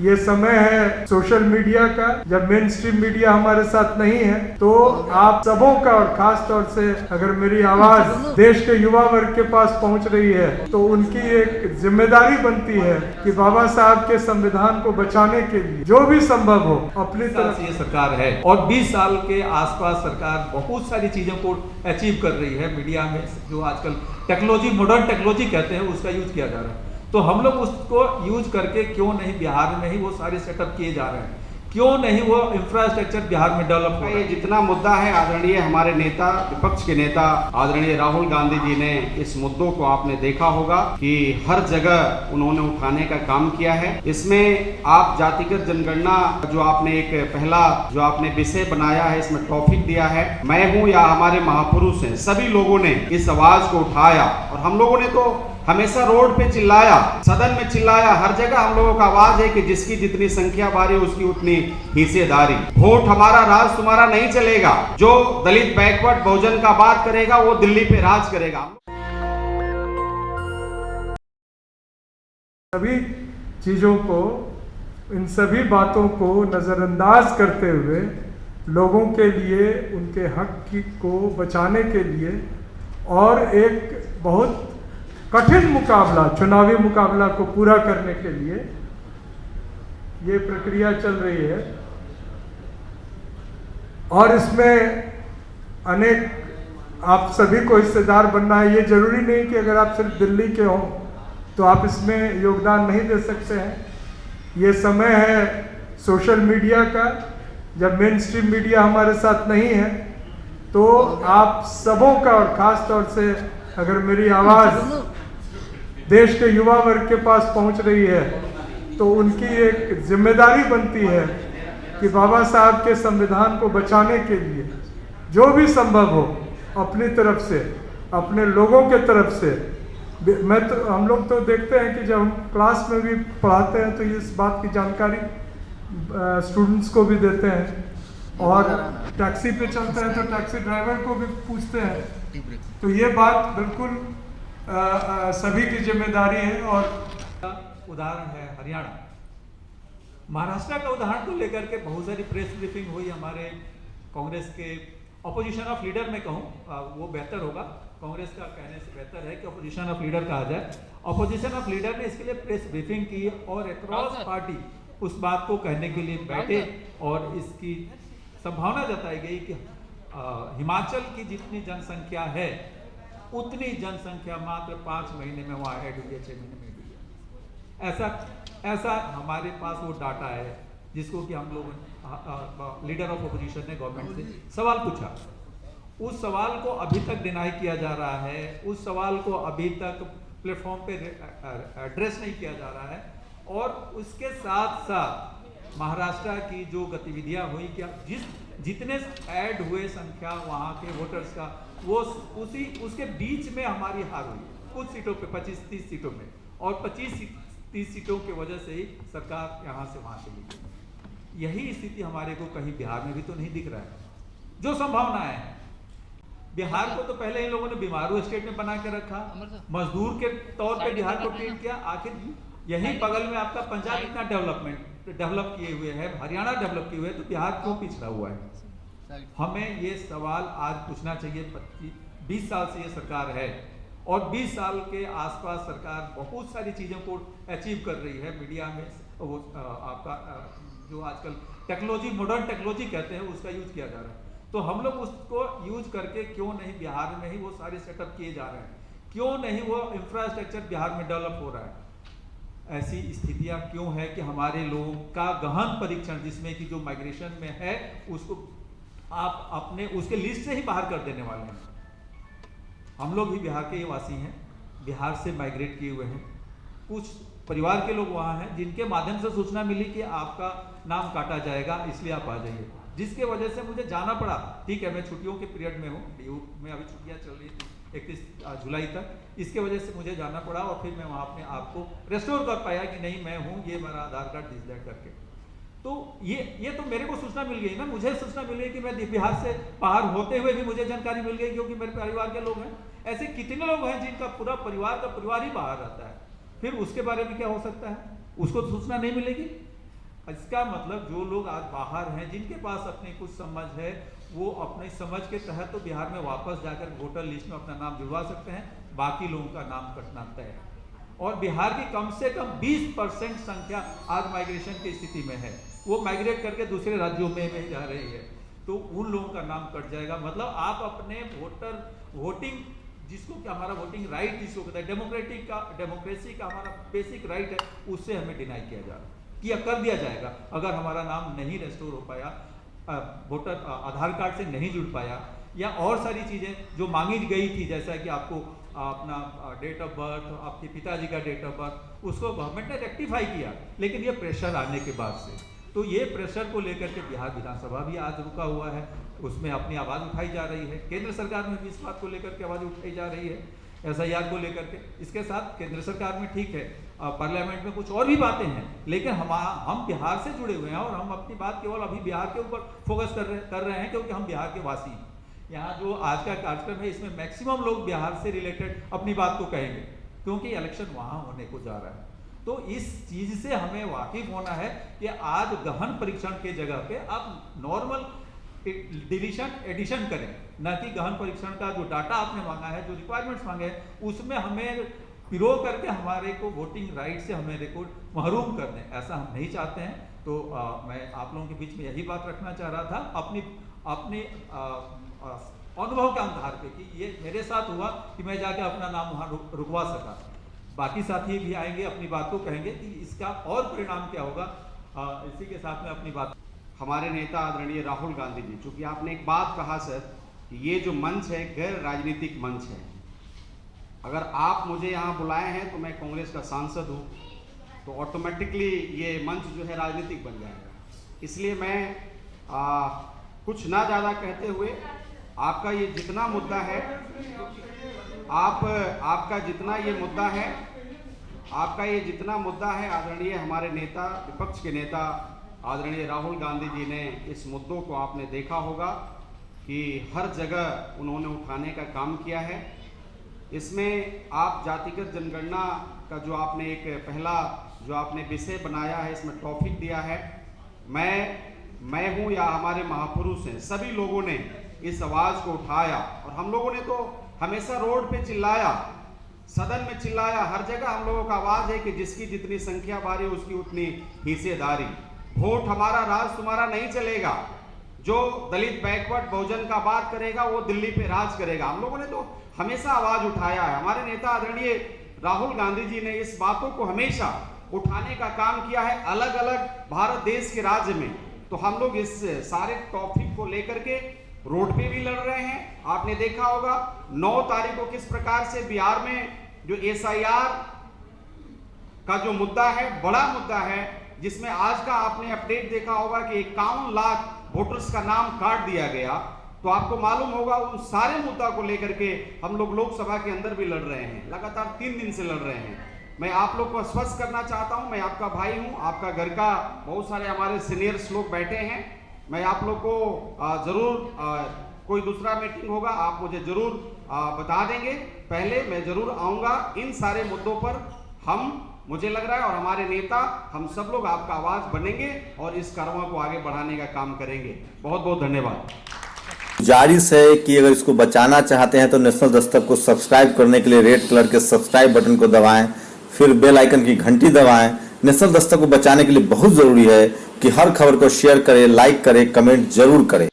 ये समय है सोशल मीडिया का। जब मेन स्ट्रीम मीडिया हमारे साथ नहीं है तो आप सबों का और खास तौर से अगर मेरी आवाज देश के युवा वर्ग के पास पहुंच रही है तो उनकी एक जिम्मेदारी बनती है कि बाबा साहब के संविधान को बचाने के लिए जो भी संभव हो अपनी तरफ से ये सरकार है और 20 साल के आसपास सरकार बहुत सारी चीजों को अचीव कर रही है। मीडिया में जो आजकल टेक्नोलॉजी, मॉडर्न टेक्नोलॉजी कहते हैं, उसका यूज किया जा रहा है। तो हम लोग उसको यूज करके क्यों नहीं बिहार में ही वो सारे सेटअप किए जा रहे हैं, क्यों नहीं वो इंफ्रास्ट्रक्चर बिहार में डेवलप हो रहा है। जितना मुद्दा है, आदरणीय हमारे नेता, विपक्ष के नेता आदरणीय राहुल गांधी जी ने इस मुद्दों को आपने देखा होगा कि हर जगह उन्होंने उठाने का काम किया है। इसमें आप जातिगत जनगणना जो आपने एक पहला जो आपने विषय बनाया है, इसमें टॉपिक दिया है, मैं हूं या हमारे महापुरुष हैं, सभी लोगों ने इस आवाज को उठाया और हम लोगों ने तो हमेशा रोड पे चिल्लाया, सदन में चिल्लाया, हर जगह हम लोगों का आवाज है कि जिसकी जितनी संख्या बारी उसकी उतनी हिस्सेदारी। वोट हमारा राज तुम्हारा नहीं चलेगा। जो दलित बैकवर्ड बहुजन का बात करेगा वो दिल्ली पे राज करेगा। सभी चीजों को, इन सभी बातों को नजरअंदाज करते हुए लोगों के लिए उनके हक को बचाने के लिए और एक बहुत कठिन मुकाबला, चुनावी मुकाबला को पूरा करने के लिए ये प्रक्रिया चल रही है। और इसमें अनेक आप सभी को हिस्सेदार बनना है। ये जरूरी नहीं कि अगर आप सिर्फ दिल्ली के हों तो आप इसमें योगदान नहीं दे सकते हैं। ये समय है सोशल मीडिया का। जब मेन स्ट्रीम मीडिया हमारे साथ नहीं है तो आप सबों का और खास तौर से अगर मेरी आवाज देश के युवा वर्ग के पास पहुंच रही है तो उनकी एक जिम्मेदारी बनती है कि बाबा साहब के संविधान को बचाने के लिए जो भी संभव हो अपनी तरफ से, अपने लोगों के तरफ से। हम लोग तो देखते हैं कि जब हम क्लास में भी पढ़ाते हैं तो इस बात की जानकारी स्टूडेंट्स को भी देते हैं और टैक्सी पे चलते हैं तो टैक्सी ड्राइवर को भी पूछते हैं। तो ये बात बिल्कुल सभी की जिम्मेदारी है। और उदाहरण है हरियाणा, महाराष्ट्र का उदाहरण को लेकर के बहुत सारी प्रेस ब्रीफिंग हुई। हमारे कांग्रेस के ऑपोजिशन ऑफ लीडर में कहूँ वो बेहतर होगा, कांग्रेस का कहने से बेहतर है कि ऑपोजिशन ऑफ लीडर कहा जाए। ऑपोजिशन ऑफ लीडर ने इसके लिए प्रेस ब्रीफिंग की और अक्रॉस पार्टी उस बात को कहने के लिए बैठे और इसकी संभावना जताई गई कि हिमाचल की जितनी जनसंख्या है उतनी जनसंख्या मात्र 5 महीने में वहाँ ऐड हुई है, 6 महीने में हुई है। ऐसा हमारे पास वो डाटा है जिसको कि हम लोग लीडर ऑफ अपोजिशन ने गवर्नमेंट से सवाल पूछा। उस सवाल को अभी तक डिनाई किया जा रहा है, उस सवाल को अभी तक प्लेटफॉर्म पे एड्रेस नहीं किया जा रहा है। और उसके साथ साथ महाराष्ट्र की जो गतिविधियां हुई, क्या जितने ऐड हुए संख्या वहाँ के वोटर्स का, वो उसके बीच में हमारी हार हुई कुछ सीटों पे, 25-30 सीटों में, और 25-30 सीटों की वजह से ही सरकार यहाँ से वहाँ चली गई। यही स्थिति हमारे को कहीं बिहार में भी तो नहीं दिख रहा है। जो संभावनाएं हैं, बिहार को तो पहले इन लोगों ने बीमारू स्टेट में बना के रखा, मजदूर के तौर पे बिहार को ट्रीट किया। आखिर यही बगल में आपका पंजाब इतना डेवलप किए हुए है, हरियाणा डेवलप किए हुए है, तो बिहार क्यों पिछड़ा हुआ है? हमें ये सवाल आज पूछना चाहिए। 20 साल से ये सरकार है और 20 साल के आसपास सरकार बहुत सारी चीज़ों को अचीव कर रही है। मीडिया में वो आपका जो आजकल टेक्नोलॉजी, मॉडर्न टेक्नोलॉजी कहते हैं, उसका यूज किया जा रहा है। तो हम लोग उसको यूज करके क्यों नहीं बिहार में ही वो सारे सेटअप किए जा रहे हैं, क्यों नहीं वो इंफ्रास्ट्रक्चर बिहार में डेवलप हो रहा है? ऐसी स्थितियां क्यों है कि हमारे लोगों का गहन परीक्षण, जिसमें कि जो माइग्रेशन में है उसको आप अपने उसके लिस्ट से ही बाहर कर देने वाले हैं। हम लोग भी बिहार के ये वासी हैं, बिहार से माइग्रेट किए हुए हैं। कुछ परिवार के लोग वहाँ हैं जिनके माध्यम से सूचना मिली कि आपका नाम काटा जाएगा, इसलिए आप आ जाइए, जिसके वजह से मुझे जाना पड़ा। ठीक है, मैं छुट्टियों के पीरियड में हूँ, डीयू में अभी छुट्टियाँ चल रही थी 31 जुलाई तक, इसके वजह से मुझे जाना पड़ा और फिर मैं वहाँ अपने आप को रेस्टोर कर पाया कि नहीं मैं हूँ, ये मेरा आधार कार्ड दिस दैट करके। तो ये तो मेरे को सूचना मिल गई ना, मुझे सूचना मिल गई कि मैं बिहार से बाहर होते हुए भी मुझे जानकारी मिल गई, क्योंकि मेरे परिवार के लोग हैं। ऐसे कितने लोग हैं जिनका पूरा परिवार का परिवार ही बाहर रहता है, फिर उसके बारे में क्या हो सकता है? उसको सूचना नहीं मिलेगी। इसका मतलब जो लोग आज बाहर हैं, जिनके पास अपनी कुछ समझ है, वो अपनी समझ के तहत तो बिहार में वापस जाकर वोटर लिस्ट में अपना नाम जुड़वा सकते हैं, बाकी लोगों का नाम कटना तय है। और बिहार की कम से कम 20% संख्या आज माइग्रेशन की स्थिति में है, वो माइग्रेट करके दूसरे राज्यों में जा रही है, तो उन लोगों का नाम कट जाएगा। मतलब आप अपने वोटिंग, जिसको कि हमारा वोटिंग राइट जिसको कहते हैं, डेमोक्रेसी का हमारा बेसिक राइट है, उससे हमें डिनाई किया जा रहा है, किया कर दिया जाएगा अगर हमारा नाम नहीं रेस्टोर हो पाया, वोटर आधार कार्ड से नहीं जुड़ पाया, या और सारी चीज़ें जो मांगी गई थी, जैसा कि आपको अपना डेट ऑफ बर्थ, आपके पिताजी का डेट ऑफ बर्थ, उसको गवर्नमेंट ने रेक्टिफाई किया, लेकिन ये प्रेशर आने के बाद से, तो ये प्रेशर को लेकर के बिहार विधानसभा भी आज रुका हुआ है, उसमें अपनी आवाज़ उठाई जा रही है। केंद्र सरकार में भी इस बात को लेकर के आवाज़ उठाई जा रही है, SIR को लेकर के। इसके साथ केंद्र सरकार में ठीक है, पार्लियामेंट में कुछ और भी बातें हैं, लेकिन हम बिहार से जुड़े हुए हैं और हम अपनी बात केवल अभी बिहार के ऊपर फोकस कर रहे हैं, क्योंकि हम बिहार के वासी हैं। यहाँ जो आज का कार्यक्रम है, इसमें मैक्सिमम लोग बिहार से रिलेटेड अपनी बात को कहेंगे, क्योंकि इलेक्शन वहाँ होने को जा रहा है। तो इस चीज़ से हमें वाकिफ होना है कि आज गहन परीक्षण के जगह पे आप नॉर्मल डिलीशन एडिशन करें, न कि गहन परीक्षण का जो डाटा आपने मांगा है, जो रिक्वायरमेंट्स मांगे हैं, उसमें हमें पिरो करके हमारे को वोटिंग राइट से हमें रिकॉर्ड महरूम कर दें, ऐसा हम नहीं चाहते हैं। तो मैं आप लोगों के बीच में यही बात रखना चाह रहा था, अपनी अनुभव के आधार पे कि ये मेरे साथ हुआ कि मैं जाके अपना नाम वहाँ रुकवा सका। बाकी साथी भी आएंगे, अपनी बात को कहेंगे कि इसका और परिणाम क्या होगा। इसी के साथ में अपनी बात, हमारे नेता आदरणीय राहुल गांधी जी, चूंकि आपने एक बात कहा सर कि ये जो मंच है गैर राजनीतिक मंच है, अगर आप मुझे यहाँ बुलाए हैं तो मैं कांग्रेस का सांसद हूँ, तो ऑटोमेटिकली ये मंच जो है राजनीतिक बन जाएगा। इसलिए मैं कुछ ना ज़्यादा कहते हुए आपका ये जितना मुद्दा है, आपका जितना ये जितना मुद्दा है, आदरणीय हमारे नेता, विपक्ष के नेता आदरणीय राहुल गांधी जी ने इस मुद्दों को आपने देखा होगा कि हर जगह उन्होंने उठाने का काम किया है। इसमें आप जातिगत जनगणना का जो आपने एक पहला जो आपने विषय बनाया है, इसमें टॉपिक दिया है, मैं हूँ या हमारे महापुरुष हैं, सभी लोगों ने इस आवाज़ को उठाया और हम लोगों ने तो हमेशा रोड पे चिल्लाया, सदन में चिल्लाया, हर जगह हम लोगों का आवाज़ है कि जिसकी जितनी संख्या बारी उसकी उतनी हिस्सेदारी। वोट हमारा, राज तुम्हारा नहीं चलेगा। जो दलित बैकवर्ड बहुजन का बात करेगा वो दिल्ली पे राज करेगा। हम लोगों ने तो हमेशा आवाज उठाया है। हमारे नेता आदरणीय राहुल गांधी जी ने इस बातों को हमेशा उठाने का काम किया है अलग अलग भारत देश के राज्य में। तो हम लोग इस सारे टॉपिक को लेकर के रोड पे भी लड़ रहे हैं। आपने देखा होगा 9 तारीख को किस प्रकार से बिहार में जो SIR का जो मुद्दा है, बड़ा मुद्दा है, जिसमें आज का आपने अपडेट देखा होगा कि 51 लाख वोटर्स का नाम काट दिया गया। तो आपको मालूम होगा उन सारे मुद्दा को लेकर के हम लोग लोकसभा के अंदर भी लड़ रहे हैं, लगातार 3 दिन से लड़ रहे हैं। मैं आप लोग को स्पष्ट करना चाहता हूं, मैं आपका भाई हूं, आपका घर का बहुत सारे हमारे सीनियर्स लोग बैठे हैं। मैं आप लोग को जरूर कोई दूसरा मीटिंग होगा आप मुझे जरूर बता देंगे। पहले मैं जरूर आऊंगा। इन सारे मुद्दों पर मुझे लग रहा है और हमारे नेता हम सब लोग आपका आवाज बनेंगे और इस कार्रवाई को आगे बढ़ाने का काम करेंगे। बहुत बहुत धन्यवाद। गुजारिश है कि अगर इसको बचाना चाहते हैं तो नेशनल दस्तक को सब्सक्राइब करने के लिए रेड कलर के सब्सक्राइब बटन को दबाएं, फिर बेल आइकन की घंटी दबाएं। नेशनल दस्तक को बचाने के लिए बहुत जरूरी है कि हर खबर को शेयर करें, लाइक करें, कमेंट जरूर करें।